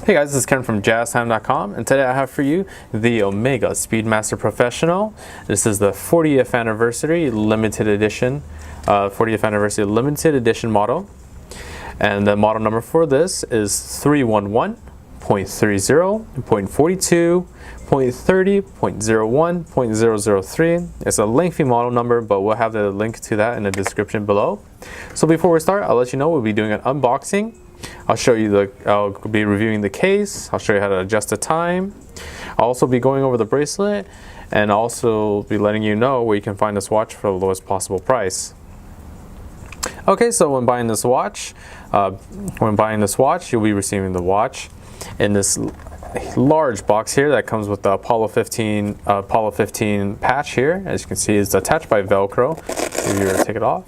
Hey guys, this is Ken from JazTime.com, and today I have for you the Omega Speedmaster Professional. This is the 40th anniversary limited edition, model, and the model number for this is 311.30.42.30.01.003. It's a lengthy model number, but we'll have the link to that in the description below. So before we start, I'll let you know we'll be doing an unboxing. I'll be reviewing the case. I'll show you how to adjust the time. I'll also be going over the bracelet and also be letting you know where you can find this watch for the lowest possible price. Okay, so when buying this watch, you'll be receiving the watch in this large box here that comes with the Apollo 15 patch here. As you can see, it's attached by Velcro. If you were to take it off,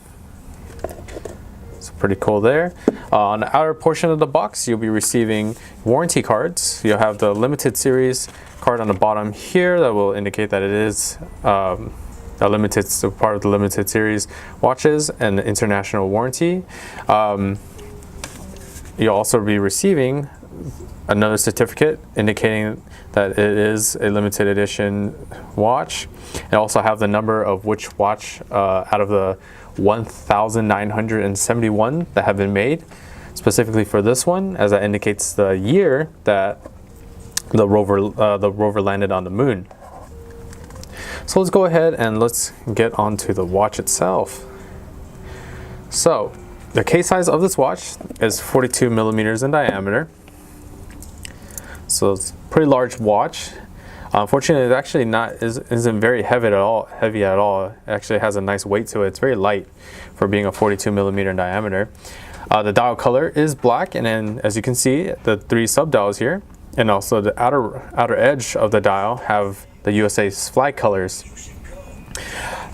it's pretty cool there. On the outer portion of the box, you'll be receiving warranty cards. You'll have the limited series card on the bottom here that will indicate that it is part of the limited series watches and the international warranty. You'll also be receiving another certificate indicating that it is a limited edition watch. And also have the number of which watch out of the 1,971 that have been made specifically for this one, as that indicates the year that the rover landed on the moon. So let's go ahead and let's get onto the watch itself. So the case size of this watch is 42 millimeters in diameter. So it's a pretty large watch. Unfortunately, it actually isn't very heavy at all. It actually has a nice weight to it. It's very light for being a 42 millimeter in diameter. The dial color is black, and then as you can see, the 3 subdials here, and also the outer edge of the dial have the USA's flag colors.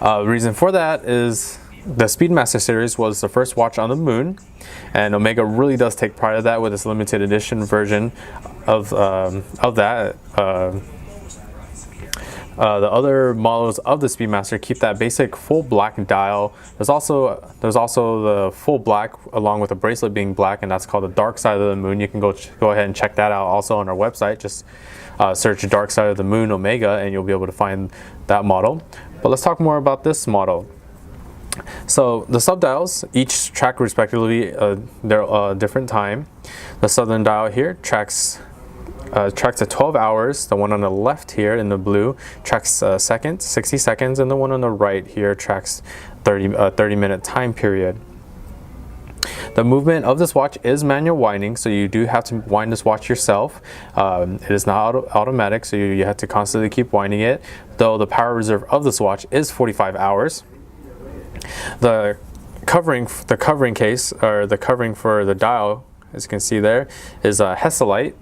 The reason for that is the Speedmaster series was the first watch on the moon, and Omega really does take pride of that with its limited edition version of that. The other models of the Speedmaster keep that basic full black dial. There's also the full black along with the bracelet being black, and that's called the dark side of the moon. You can go ahead and check that out also on our website. Just search dark side of the moon Omega and you'll be able to find that model. But let's talk more about this model. So the subdials each track respectively their different time. The southern dial here tracks at 12 hours. The one on the left here in the blue tracks 60 seconds, and the one on the right here tracks 30-minute time period. The movement of this watch is manual winding, so you do have to wind this watch yourself. It is not automatic, so you have to constantly keep winding it, though the power reserve of this watch is 45 hours. The covering case, or the covering for the dial, as you can see there, is Hesalite.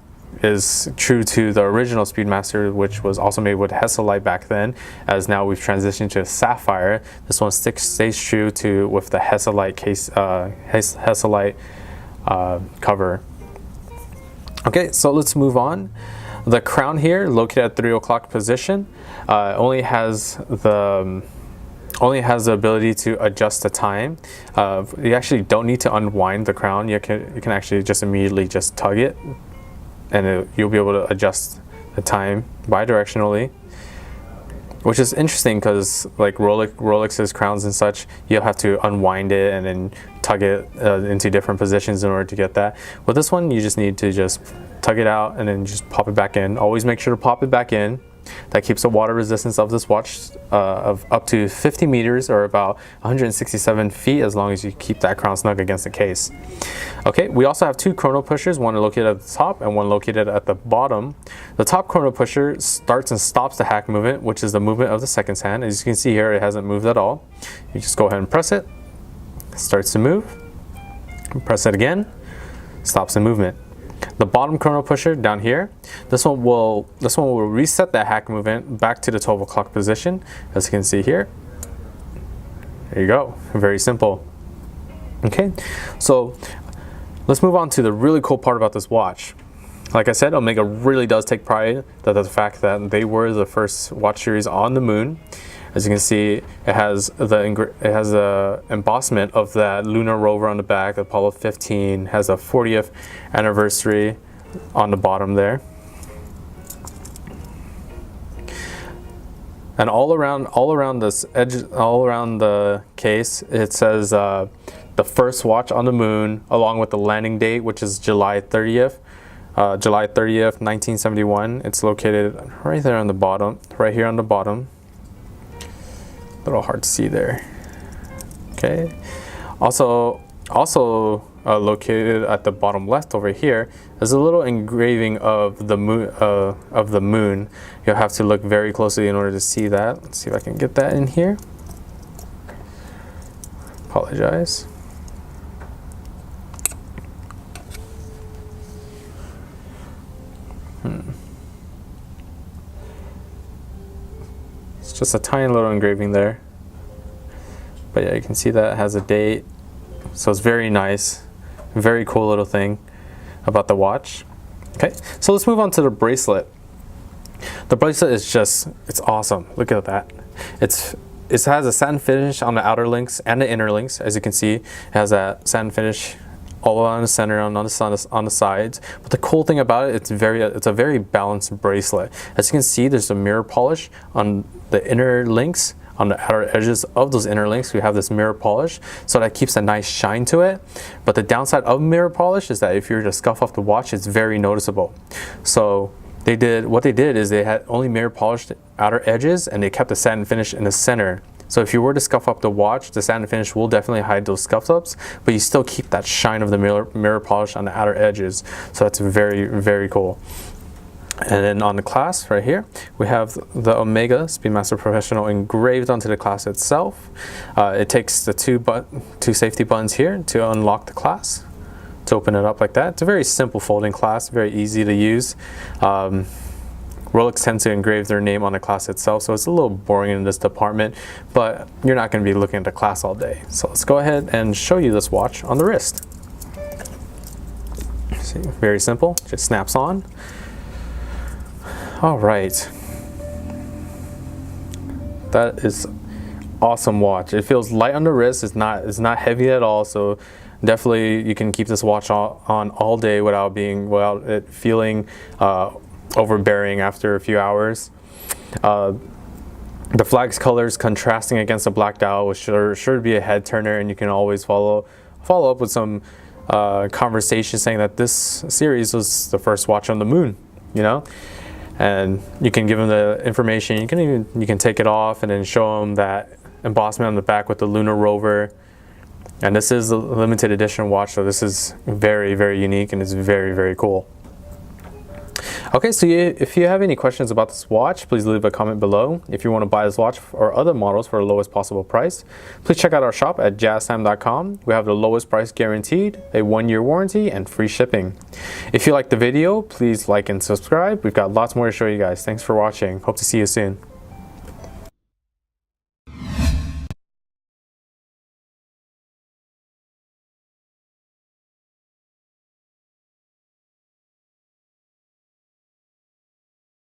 Is true to the original Speedmaster, which was also made with Hesalite back then, as now we've transitioned to sapphire. This one stays true to with the Hesalite case, Hesalite cover. Okay, so let's move on. The crown here, located at 3 o'clock position, only has the ability to adjust the time. You actually don't need to unwind the crown. You can actually just immediately just tug it, and you'll be able to adjust the time bidirectionally, which is interesting because like Rolex's crowns and such, you'll have to unwind it and then tug it into different positions in order to get that. With this one, you just need to just tug it out and then just pop it back in. Always make sure to pop it back in. That keeps the water resistance of this watch of up to 50 meters, or about 167 feet, as long as you keep that crown snug against the case. Okay, we also have 2 chrono pushers, one located at the top and one located at the bottom. The top chrono pusher starts and stops the hack movement, which is the movement of the seconds hand. As you can see here, it hasn't moved at all. You just go ahead and press it, it starts to move. Press it again, stops the movement. The bottom chrono pusher down here, this one will reset that hack movement back to the 12 o'clock position, as you can see here. There you go, very simple. Okay, so let's move on to the really cool part about this watch. Like I said, Omega really does take pride in the fact that they were the first watch series on the moon. As you can see, it has the embossment of that lunar rover on the back. Apollo 15 has a 40th anniversary on the bottom there. And all around this edge, all around the case, it says the first watch on the moon, along with the landing date, which is July 30th. July 30th, 1971. It's located right there on the bottom, right here on the bottom. A little hard to see there. Okay. Also located at the bottom left over here is a little engraving of the moon. You'll have to look very closely in order to see that. Let's see if I can get that in here. Apologize. It's just a tiny little engraving there. But yeah, you can see that it has a date. So it's very nice. Very cool little thing about the watch. Okay, so let's move on to the bracelet. The bracelet is just, it's awesome. Look at that. It has a satin finish on the outer links and the inner links. As you can see, it has that satin finish all around the center, on the sides. But the cool thing about it, it's a very balanced bracelet. As you can see, there's a mirror polish on the inner links. On the outer edges of those inner links, we have this mirror polish, so that keeps a nice shine to it. But the downside of mirror polish is that if you were to scuff off the watch, it's very noticeable. So what they did is they had only mirror polished outer edges, and they kept the satin finish in the center. So if you were to scuff up the watch, the satin finish will definitely hide those scuff ups, but you still keep that shine of the mirror polish on the outer edges. So that's very, very cool. And then on the clasp right here, we have the Omega Speedmaster Professional engraved onto the clasp itself. It takes the two safety buttons here to unlock the clasp, to open it up like that. It's a very simple folding clasp, very easy to use. Rolex tends to engrave their name on the clasp itself, so it's a little boring in this department, but you're not going to be looking at the clasp all day. So let's go ahead and show you this watch on the wrist. See, very simple, just snaps on. All right, that is awesome watch. It feels light on the wrist. It's not heavy at all. So definitely you can keep this watch on all day without it feeling overbearing after a few hours. The flag's colors contrasting against the black dial was sure to be a head turner, and you can always follow up with some conversation saying that this series was the first watch on the moon. You know. And you can give them the information. You can take it off and then show them that embossment on the back with the lunar rover. And this is a limited edition watch, so this is very, very unique and it's very, very cool. Okay, so if you have any questions about this watch, please leave a comment below. If you want to buy this watch or other models for the lowest possible price, please check out our shop at JazTime.com. We have the lowest price guaranteed, a 1-year warranty, and free shipping. If you liked the video, please like and subscribe. We've got lots more to show you guys. Thanks for watching. Hope to see you soon.